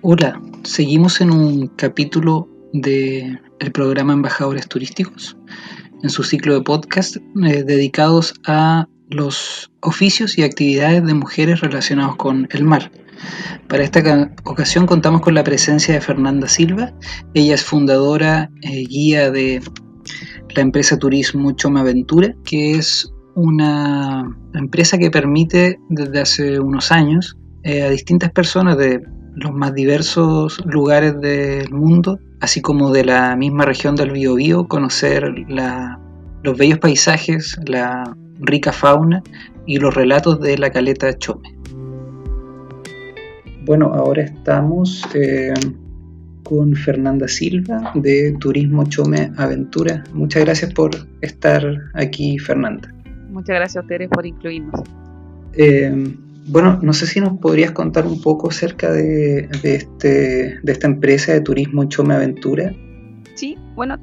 Hola, seguimos en un capítulo del programa Embajadores Turísticos, en su ciclo de podcast dedicados a los oficios y actividades de mujeres relacionados con el mar. Para esta ocasión contamos con la presencia de Fernanda Silva. Ella es fundadora, guía de la empresa Turismo Chome Aventura, que es una empresa que permite desde hace unos años a distintas personas de los más diversos lugares del mundo, así como de la misma región del Biobío, conocer los bellos paisajes, la rica fauna y los relatos de la caleta Chome. Bueno, ahora estamos con Fernanda Silva de Turismo Chome Aventura. Muchas gracias por estar aquí, Fernanda. Muchas gracias a ustedes por incluirnos. Bueno, no sé si nos podrías contar un poco acerca de esta empresa de Turismo Chome Aventura. Sí, bueno,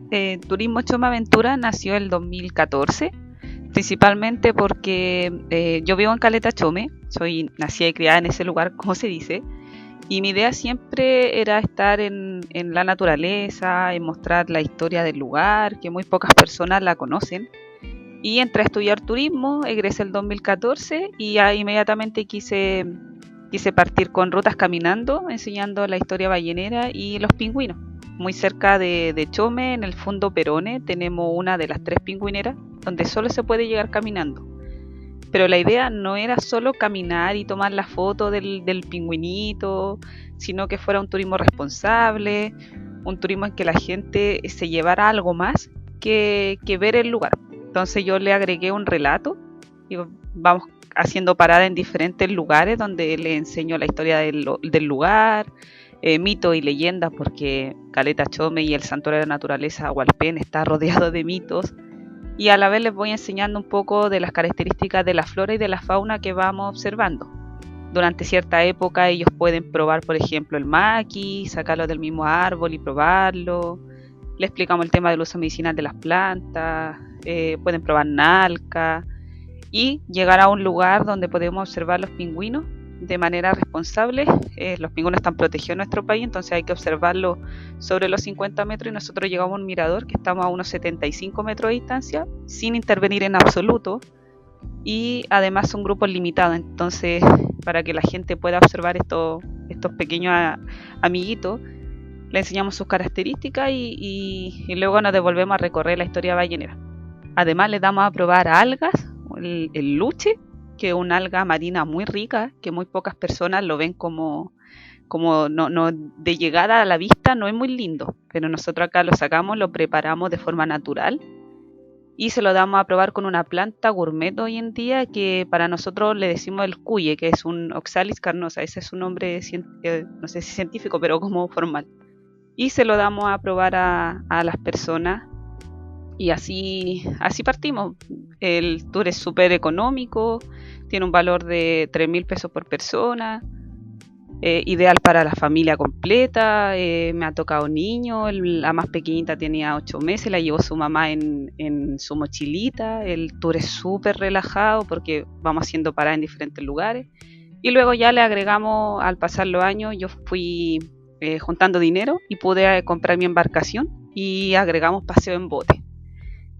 Turismo Chome Aventura nació el 2014, principalmente porque yo vivo en Caleta Chome, soy nacida y criada en ese lugar, como se dice, y mi idea siempre era estar en la naturaleza, en mostrar la historia del lugar, que muy pocas personas la conocen. Y entré a estudiar turismo, egresé el 2014 y ya inmediatamente quise partir con rutas caminando, enseñando la historia ballenera y los pingüinos. Muy cerca de Chome, en el fondo Perone, tenemos una de las 3 pingüineras donde solo se puede llegar caminando. Pero la idea no era solo caminar y tomar la foto del pingüinito, sino que fuera un turismo responsable, un turismo en que la gente se llevara algo más que ver el lugar. Entonces yo le agregué un relato y vamos haciendo parada en diferentes lugares donde le enseño la historia del lugar, mitos y leyendas, porque Caleta Chome y el Santuario de la Naturaleza Hualpén está rodeado de mitos, y a la vez les voy enseñando un poco de las características de la flora y de la fauna que vamos observando. Durante cierta época ellos pueden probar, por ejemplo, el maqui, sacarlo del mismo árbol y probarlo. Le explicamos el tema del uso medicinal de las plantas, pueden probar nalca y llegar a un lugar donde podemos observar los pingüinos de manera responsable. Los pingüinos están protegidos en nuestro país, entonces hay que observarlos sobre los 50 metros y nosotros llegamos a un mirador que estamos a unos 75 metros de distancia sin intervenir en absoluto, y además son grupos limitados, entonces para que la gente pueda observar estos pequeños amiguitos le enseñamos sus características y luego nos devolvemos a recorrer la historia ballenera. Además les damos a probar algas, el luche, que es una alga marina muy rica, que muy pocas personas lo ven como no de llegada a la vista, no es muy lindo, pero nosotros acá lo sacamos, lo preparamos de forma natural y se lo damos a probar con una planta gourmet hoy en día que para nosotros le decimos el cuye, que es un Oxalis carnosa, ese es su nombre, no sé si científico, pero como formal. Y se lo damos a probar a las personas y así partimos. El tour es súper económico, tiene un valor de 3.000 pesos por persona, ideal para la familia completa. Me ha tocado niño, la más pequeñita tenía 8 meses, la llevó su mamá en su mochilita. El tour es súper relajado porque vamos haciendo paradas en diferentes lugares y luego ya le agregamos, al pasar los años, yo fui juntando dinero y pude comprar mi embarcación y agregamos paseo en bote.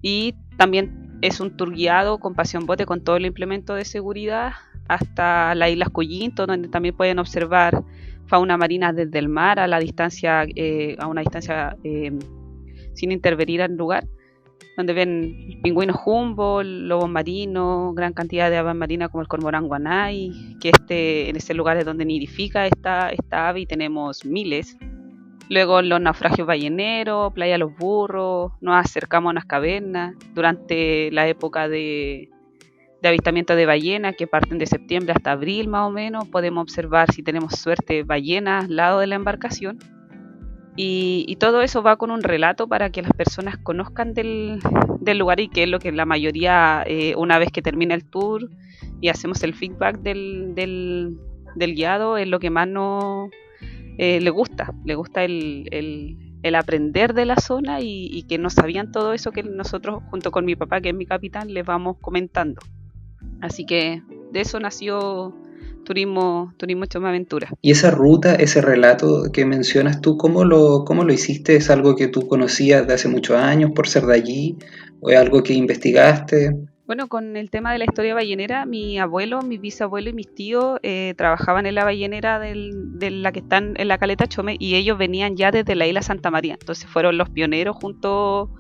Y también es un tour guiado con paseo en bote con todo el implemento de seguridad hasta las Islas Collintón, donde también pueden observar fauna marina desde el mar a una distancia sin intervenir al lugar, donde ven pingüinos jumbo, lobos marinos, gran cantidad de aves marinas como el cormorán guanay, que en ese lugar es donde nidifica esta ave y tenemos miles. Luego los naufragios balleneros, Playa Los Burros, nos acercamos a unas cavernas durante la época de avistamiento de ballenas que parten de septiembre hasta abril más o menos. Podemos observar, si tenemos suerte, ballenas al lado de la embarcación. Y todo eso va con un relato para que las personas conozcan del lugar, y que es lo que la mayoría, una vez que termina el tour y hacemos el feedback del guiado, es lo que más nos le gusta el aprender de la zona y que no sabían todo eso que nosotros, junto con mi papá, que es mi capitán, les vamos comentando. Así que de eso nació turismo Chome Aventura. Y esa ruta, ese relato que mencionas tú, cómo lo hiciste? ¿Es algo que tú conocías de hace muchos años por ser de allí? ¿O es algo que investigaste? Bueno, con el tema de la historia ballenera, mi abuelo, mi bisabuelo y mis tíos trabajaban en la ballenera de la que están en la Caleta Chome, y ellos venían ya desde la isla Santa María. Entonces fueron los pioneros junto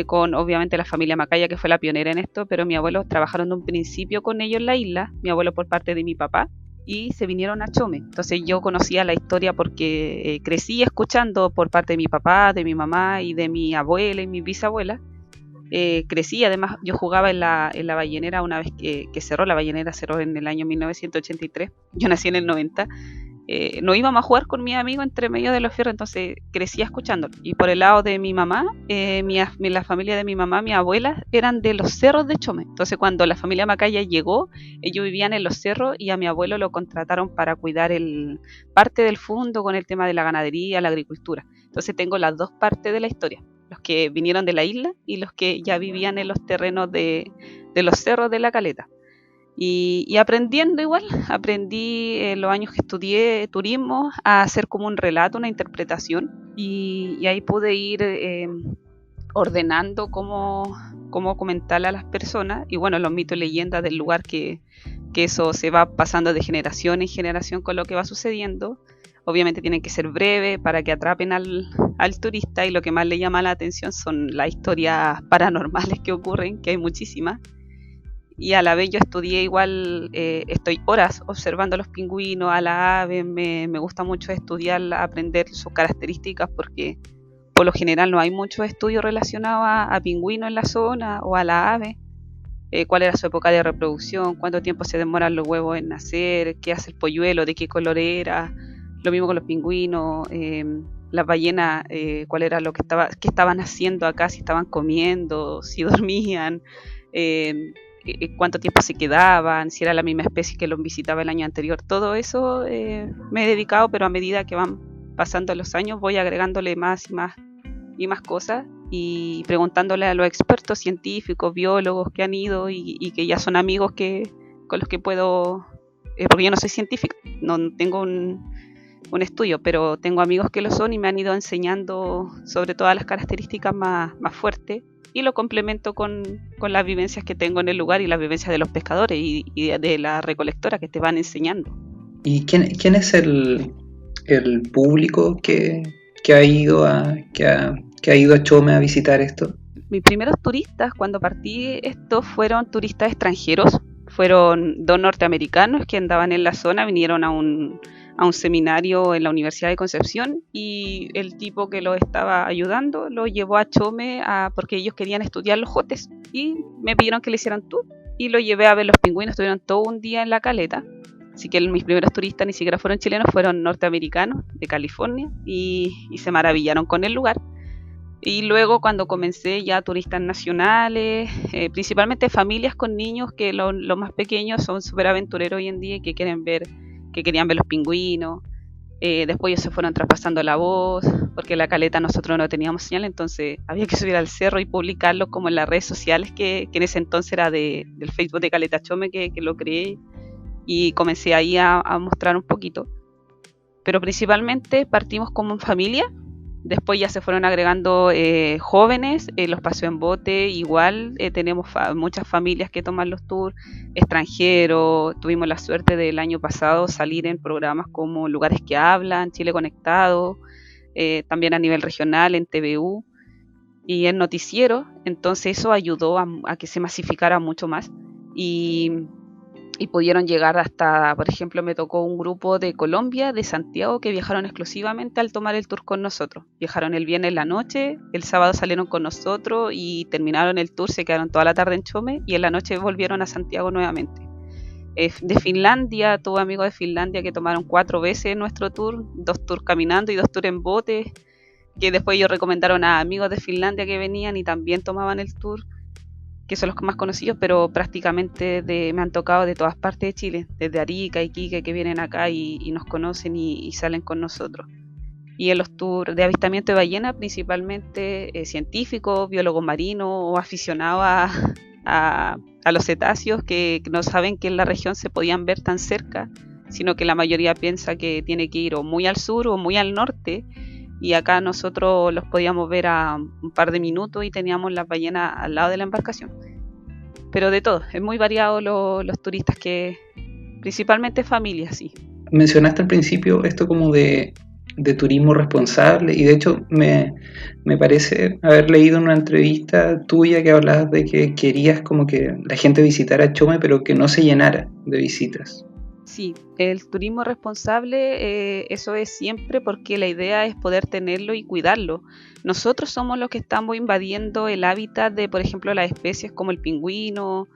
con obviamente la familia Macaya, que fue la pionera en esto, pero mis abuelos trabajaron de un principio con ellos en la isla, mi abuelo por parte de mi papá, y se vinieron a Chome. Entonces yo conocía la historia porque crecí escuchando por parte de mi papá, de mi mamá y de mi abuela y mi bisabuela. Crecí, además yo jugaba en la ballenera una vez que cerró, la ballenera cerró en el año 1983, yo nací en el 90. No íbamos a jugar con mis amigos entre medio de los fierros, entonces crecía escuchándolo. Y por el lado de mi mamá, la familia de mi mamá, mi abuela, eran de los cerros de Chome. Entonces cuando la familia Macaya llegó, ellos vivían en los cerros y a mi abuelo lo contrataron para cuidar parte del fondo con el tema de la ganadería, la agricultura. Entonces tengo las dos partes de la historia, los que vinieron de la isla y los que ya vivían en los terrenos de los cerros de la Caleta. Y aprendiendo igual, aprendí en los años que estudié turismo a hacer como un relato, una interpretación, y ahí pude ir ordenando cómo comentarle a las personas, y bueno, los mitos y leyendas del lugar, que eso se va pasando de generación en generación con lo que va sucediendo. Obviamente tienen que ser breves para que atrapen al turista, y lo que más le llama la atención son las historias paranormales que ocurren, que hay muchísimas. Y a la vez yo estudié igual, estoy horas observando los pingüinos, a la ave, me gusta mucho estudiar, aprender sus características, porque por lo general no hay muchos estudios relacionados a pingüinos en la zona o a la ave. Cuál era su época de reproducción, cuánto tiempo se demoran los huevos en nacer, qué hace el polluelo, de qué color era, lo mismo con los pingüinos, las ballenas, cuál era lo que estaban haciendo acá, si estaban comiendo, si dormían, cuánto tiempo se quedaban, si era la misma especie que los visitaba el año anterior. Todo eso me he dedicado, pero a medida que van pasando los años voy agregándole más y más cosas, y preguntándole a los expertos científicos, biólogos que han ido y que ya son amigos con los que puedo, porque yo no soy científica, no tengo un estudio, pero tengo amigos que lo son y me han ido enseñando sobre todas las características más fuertes, y lo complemento con las vivencias que tengo en el lugar y las vivencias de los pescadores y de la recolectora, que te van enseñando. ¿Y quién es el público que ha ido a Chome a visitar esto? Mis primeros turistas cuando partí esto fueron turistas extranjeros, fueron dos norteamericanos que andaban en la zona, vinieron a un seminario en la Universidad de Concepción, y el tipo que los estaba ayudando lo llevó a Chome porque ellos querían estudiar los jotes, y me pidieron que le hicieran tour, y lo llevé a ver los pingüinos. Estuvieron todo un día en la Caleta, así que mis primeros turistas ni siquiera fueron chilenos, fueron norteamericanos de California, y se maravillaron con el lugar. Y luego cuando comencé ya turistas nacionales, principalmente familias con niños, que los más pequeños son súper aventureros hoy en día y que querían ver los pingüinos. Después ellos se fueron traspasando la voz, porque en la Caleta nosotros no teníamos señal, entonces había que subir al cerro y publicarlo como en las redes sociales, que en ese entonces era del Facebook de Caleta Chome, que lo creé, y comencé ahí a mostrar un poquito. Pero principalmente partimos como en familia. Después ya se fueron agregando jóvenes, los paseos en bote, igual tenemos muchas familias que toman los tours, extranjeros. Tuvimos la suerte del año pasado salir en programas como Lugares que Hablan, Chile Conectado, también a nivel regional en TVU y en noticiero. Entonces eso ayudó a que se masificara mucho más, y pudieron llegar hasta, por ejemplo, me tocó un grupo de Colombia, de Santiago, que viajaron exclusivamente al tomar el tour con nosotros. Viajaron el viernes en la noche, el sábado salieron con nosotros y terminaron el tour, se quedaron toda la tarde en Chome, y en la noche volvieron a Santiago nuevamente. De Finlandia, tuve amigos de Finlandia que tomaron 4 veces nuestro tour, 2 tours caminando y 2 tours en bote, que después ellos recomendaron a amigos de Finlandia que venían y también tomaban el tour, que son los más conocidos, pero prácticamente me han tocado de todas partes de Chile, desde Arica, Iquique, que vienen acá y nos conocen y salen con nosotros. Y en los tours de avistamiento de ballena, principalmente científicos, biólogos marinos o aficionados a los cetáceos que no saben que en la región se podían ver tan cerca, sino que la mayoría piensa que tiene que ir o muy al sur o muy al norte, y acá nosotros los podíamos ver a un par de minutos y teníamos las ballenas al lado de la embarcación. Pero de todo, es muy variado los turistas, que principalmente familias, sí. Mencionaste al principio esto como de turismo responsable, y de hecho me parece haber leído en una entrevista tuya que hablabas de que querías como que la gente visitara Chome, pero que no se llenara de visitas. Sí, el turismo responsable, eso es siempre, porque la idea es poder tenerlo y cuidarlo. Nosotros somos los que estamos invadiendo el hábitat de, por ejemplo, las especies como el pingüino,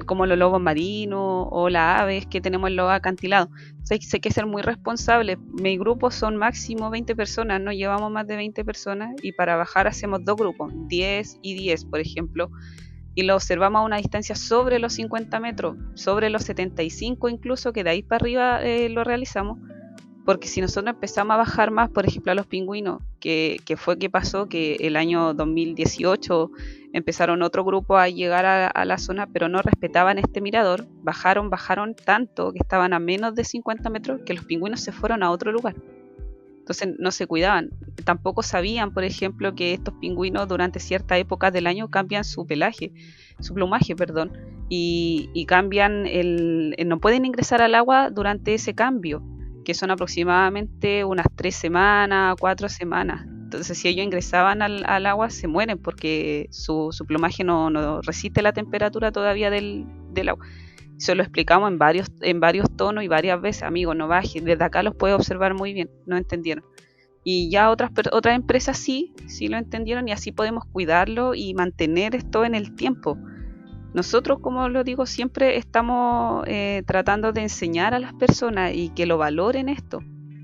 como los lobos marinos o las aves que tenemos en los acantilados. Entonces, hay que ser muy responsable. Mi grupo son máximo 20 personas, no llevamos más de 20 personas, y para bajar hacemos 2 grupos, 10 y 10, por ejemplo, y lo observamos a una distancia sobre los 50 metros, sobre los 75 incluso, que de ahí para arriba lo realizamos, porque si nosotros empezamos a bajar más, por ejemplo a los pingüinos, que fue que pasó que el año 2018 empezaron otro grupo a llegar a la zona, pero no respetaban este mirador, bajaron tanto que estaban a menos de 50 metros que los pingüinos se fueron a otro lugar. Entonces no se cuidaban. Tampoco sabían, por ejemplo, que estos pingüinos durante cierta época del año cambian su plumaje, y cambian no pueden ingresar al agua durante ese cambio, que son aproximadamente unas 3 semanas, 4 semanas. Entonces, si ellos ingresaban al agua, se mueren porque su plumaje no resiste la temperatura todavía del agua. Se lo explicamos en varios tonos y varias veces: amigo, no bajes, desde acá los puedes observar muy bien. No entendieron. Y ya otras empresas sí lo entendieron, y así podemos cuidarlo y mantener esto en el tiempo. Nosotros, como lo digo, siempre estamos tratando de enseñar a las personas y que lo valoren esto.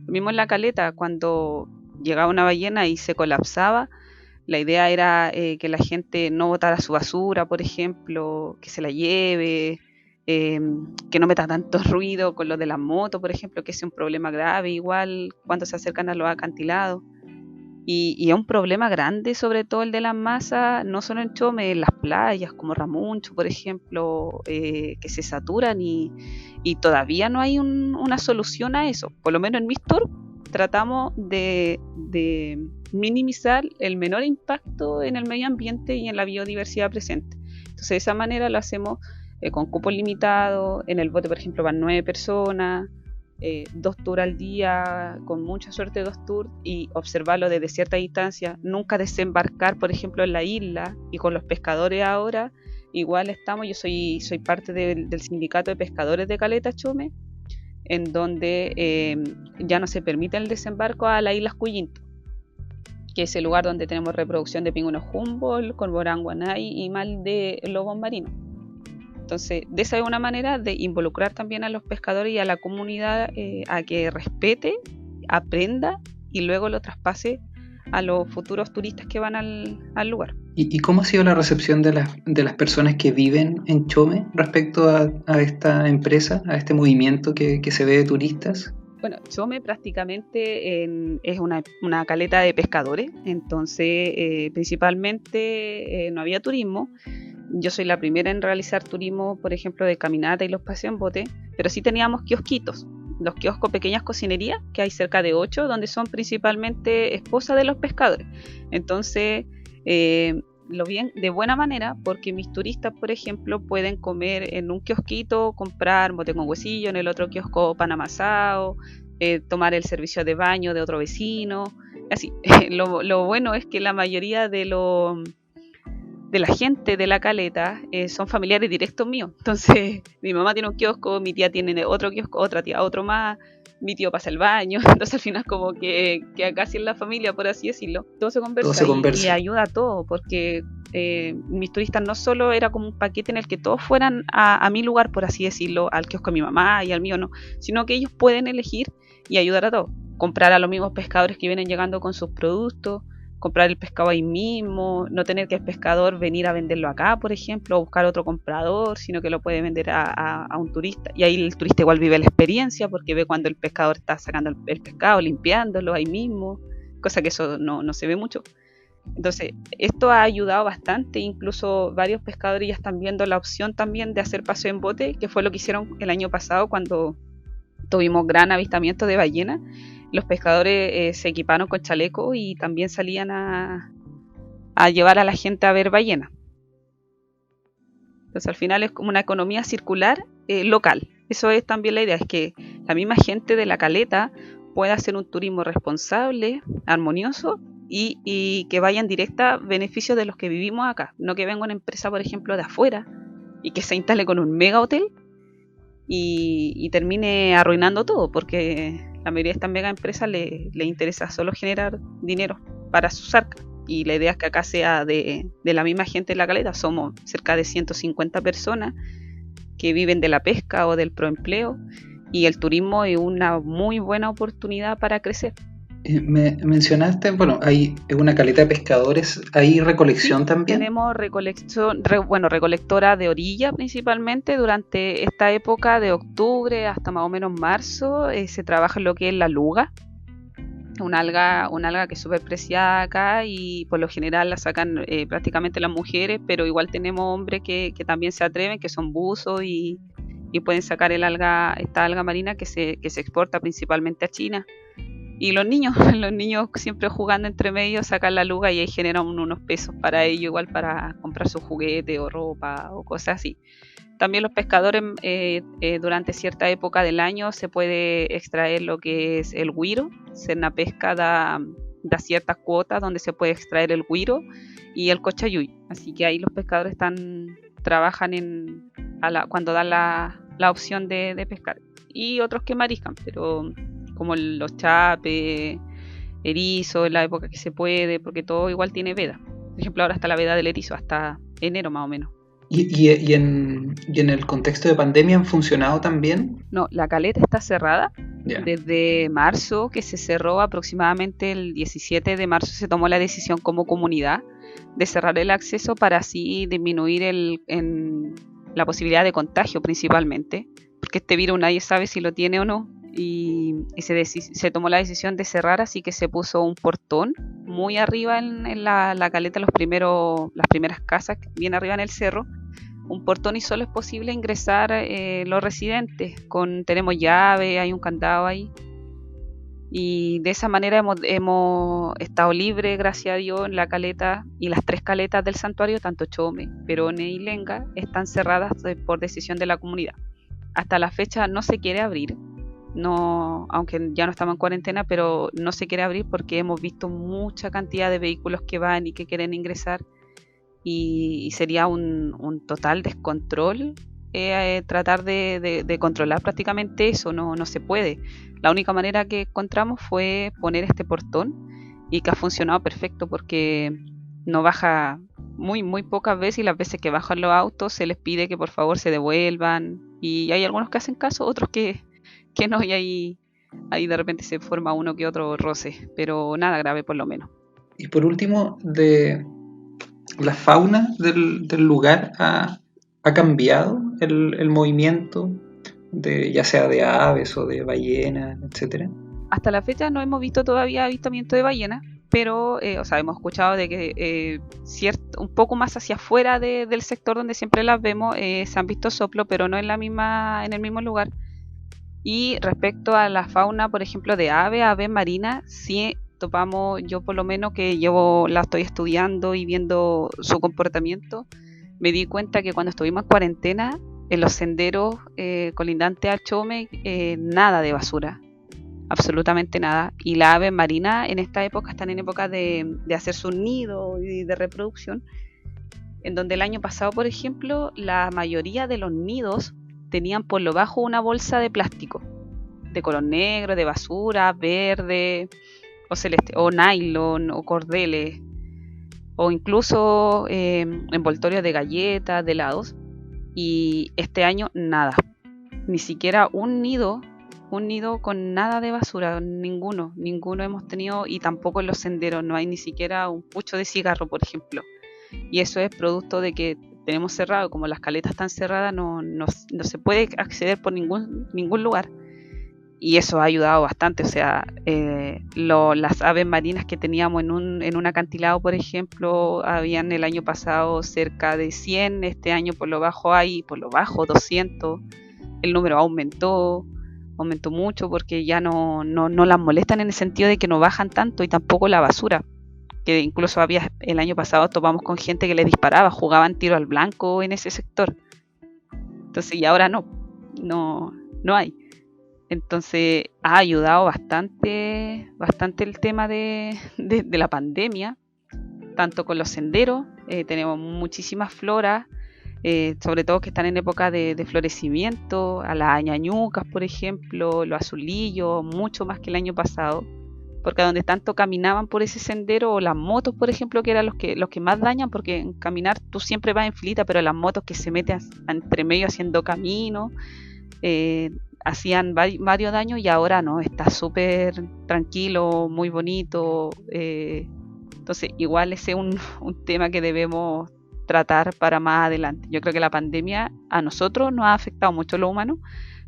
Lo mismo en la caleta, cuando llegaba una ballena y se colapsaba, la idea era que la gente no botara su basura, por ejemplo, que se la lleve, que no meta tanto ruido con lo de la moto, por ejemplo, que es un problema grave igual cuando se acercan a los acantilados. Y es un problema grande, sobre todo el de las masas, no solo en Chome, en las playas como Ramuncho, por ejemplo, que se saturan, y todavía no hay una solución a eso. Por lo menos en mis tours tratamos de minimizar el menor impacto en el medio ambiente y en la biodiversidad presente. Entonces, de esa manera lo hacemos con cupos limitados. En el bote, por ejemplo, van 9 personas, 2 tours al día, con mucha suerte 2 tours, y observarlo desde cierta distancia. Nunca desembarcar, por ejemplo, en la isla. Y con los pescadores ahora igual estamos, yo soy parte del sindicato de pescadores de Caleta Chome, en donde ya no se permite el desembarco a la isla Cuyinto, que es el lugar donde tenemos reproducción de pingüinos Humboldt, cormorán guanay y mal de lobos marinos. Entonces, de esa es una manera de involucrar también a los pescadores y a la comunidad a que respete, aprenda y luego lo traspase a los futuros turistas que van al lugar. ¿Y cómo ha sido la recepción de las personas que viven en Chome respecto a esta empresa, a este movimiento que se ve de turistas? Bueno, Chome prácticamente es una caleta de pescadores, entonces principalmente no había turismo. Yo soy la primera en realizar turismo, por ejemplo, de caminata y los paseos en bote, pero sí teníamos kiosquitos, los kioscos, pequeñas cocinerías, que hay cerca de 8, donde son principalmente esposas de los pescadores. Entonces, lo vi de buena manera, porque mis turistas, por ejemplo, pueden comer en un kiosquito, comprar bote con huesillo, en el otro kiosco pan amasado, tomar el servicio de baño de otro vecino, así. Lo bueno es que la mayoría de la gente de la caleta son familiares directos míos. Entonces, mi mamá tiene un kiosco, mi tía tiene otro kiosco, otra tía otro más, mi tío pasa el baño. Entonces, al final, como que casi en la familia, por así decirlo, todo se conversa. Y ayuda a todo, porque mis turistas no solo era como un paquete en el que todos fueran a mi lugar, por así decirlo, al kiosco de mi mamá y al mío no, sino que ellos pueden elegir y ayudar a todos. Comprar a los mismos pescadores que vienen llegando con sus productos, comprar el pescado ahí mismo, no tener que el pescador venir a venderlo acá, por ejemplo, o buscar otro comprador, sino que lo puede vender a un turista. Y ahí el turista igual vive la experiencia, porque ve cuando el pescador está sacando el pescado, limpiándolo ahí mismo, cosa que eso no se ve mucho. Entonces, esto ha ayudado bastante, incluso varios pescadores ya están viendo la opción también de hacer paseo en bote, que fue lo que hicieron el año pasado cuando tuvimos gran avistamiento de ballena. Los pescadores se equiparon con chaleco y también salían a llevar a la gente a ver ballenas. Entonces al final es como una economía circular local. Eso es también la idea, es que la misma gente de la caleta pueda hacer un turismo responsable, armonioso y que vaya en directa beneficio de los que vivimos acá. No que venga una empresa, por ejemplo, de afuera y que se instale con un mega hotel y termine arruinando todo, porque la mayoría de estas mega empresas le interesa solo generar dinero para sus arcas. Y la idea es que acá sea de la misma gente en la caleta. Somos cerca de 150 personas que viven de la pesca o del proempleo, y el turismo es una muy buena oportunidad para crecer. Me mencionaste, bueno, hay una caleta de pescadores, ¿hay recolección Sí, también? tenemos recolectora de orilla principalmente. Durante esta época de octubre hasta más o menos marzo se trabaja en lo que es la luga, una alga que es súper preciada acá y por lo general la sacan prácticamente las mujeres, pero igual tenemos hombres que también se atreven, que son buzos y pueden sacar esta alga marina que se exporta principalmente a China. Y los niños, los niños siempre jugando entre medio sacan la luga y ahí generan unos pesos para ellos, igual para comprar su juguete o ropa o cosas así. También los pescadores durante cierta época del año se puede extraer lo que es el güiro. Pesca da ciertas cuotas donde se puede extraer el güiro y el cochayuy. Así que ahí los pescadores trabajan cuando dan la opción de pescar. Y otros que mariscan, pero como los chapes, erizo, en la época que se puede, porque todo igual tiene veda. Por ejemplo, ahora está la veda del erizo, hasta enero más o menos. ¿Y en el contexto de pandemia han funcionado también? No, la caleta está cerrada Ya. desde marzo, que se cerró aproximadamente el 17 de marzo, se tomó la decisión como comunidad de cerrar el acceso para así disminuir la posibilidad de contagio principalmente, porque este virus nadie sabe si lo tiene o no, y se tomó la decisión de cerrar, así que se puso un portón muy arriba en la caleta, las primeras casas, bien arriba en el cerro, un portón, y solo es posible ingresar los residentes. Tenemos llave, hay un candado ahí. Y de esa manera hemos estado libres, gracias a Dios, en la caleta, y las 3 caletas del santuario, tanto Chome, Perone y Lenga, están cerradas por decisión de la comunidad. Hasta la fecha no se quiere abrir, no, aunque ya no estamos en cuarentena, pero no se quiere abrir porque hemos visto mucha cantidad de vehículos que van y que quieren ingresar. Y sería un total descontrol tratar de controlar prácticamente eso, no se puede. La única manera que encontramos fue poner este portón, y que ha funcionado perfecto porque no baja muy pocas veces, y las veces que bajan los autos se les pide que por favor se devuelvan, y hay algunos que hacen caso, otros que no, y ahí de repente se forma uno que otro roce, pero nada grave por lo menos. Y por último, de la fauna del lugar ha cambiado el movimiento, ya sea de aves o de ballenas, etcétera. Hasta la fecha no hemos visto todavía avistamiento de ballenas, pero hemos escuchado de que un poco más hacia afuera del sector donde siempre las vemos se han visto soplo, pero no en el mismo lugar. Y respecto a la fauna, por ejemplo, de aves marinas, sí topamos, yo por lo menos que la estoy estudiando y viendo su comportamiento, me di cuenta que cuando estuvimos en cuarentena, en los senderos colindantes al Chome, nada de basura, absolutamente nada. Y las aves marinas en esta época están en época de hacer su nido y de reproducción, en donde el año pasado, por ejemplo, la mayoría de los nidos tenían por lo bajo una bolsa de plástico, de color negro, de basura, verde o celeste, o nylon, o cordeles, o incluso envoltorios de galletas, de helados. Y este año nada, ni siquiera un nido con nada de basura, ninguno hemos tenido, y tampoco en los senderos no hay ni siquiera un pucho de cigarro, por ejemplo. Y eso es producto de que tenemos cerrado, como las caletas están cerradas, no se puede acceder por ningún lugar. y eso ha ayudado bastante. O sea, las aves marinas que teníamos en un acantilado, por ejemplo, habían el año pasado cerca de 100, este año por lo bajo 200. El número aumentó mucho porque ya no las molestan, en el sentido de que no bajan tanto, y tampoco la basura, que incluso el año pasado topamos con gente que les disparaba, jugaban tiro al blanco en ese sector. Entonces, y ahora no hay. Entonces ha ayudado bastante el tema de la pandemia, tanto con los senderos. Tenemos muchísimas floras, sobre todo que están en época de florecimiento, a las añañucas, por ejemplo, los azulillos, mucho más que el año pasado, porque a donde tanto caminaban por ese sendero, o las motos, por ejemplo, que eran los que más dañan, porque en caminar tú siempre vas en filita, pero las motos que se meten entre medio haciendo camino, hacían varios daños, y ahora no, está súper tranquilo, muy bonito. Entonces igual ese es un tema que debemos tratar para más adelante. Yo creo que la pandemia a nosotros nos ha afectado mucho lo humano,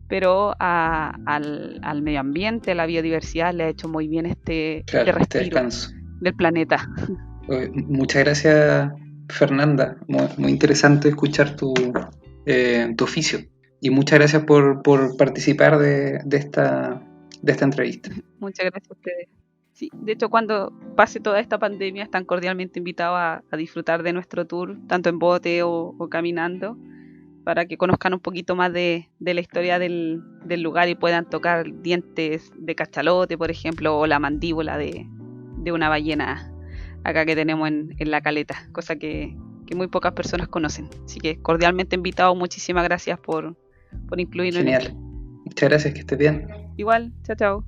pero al medio ambiente, a la biodiversidad, le ha hecho muy bien este respiro descanso del planeta. Muchas gracias, Fernanda. Muy interesante escuchar tu oficio. Y muchas gracias por participar de esta entrevista. Muchas gracias a ustedes. Sí, de hecho, cuando pase toda esta pandemia, están cordialmente invitados a disfrutar de nuestro tour, tanto en bote o caminando, para que conozcan un poquito más de la historia del lugar y puedan tocar dientes de cachalote, por ejemplo, o la mandíbula de una ballena acá que tenemos en la caleta, cosa que muy pocas personas conocen. Así que cordialmente invitados, muchísimas gracias por incluirnos. Genial. Muchas gracias, que estés bien. Igual, chao.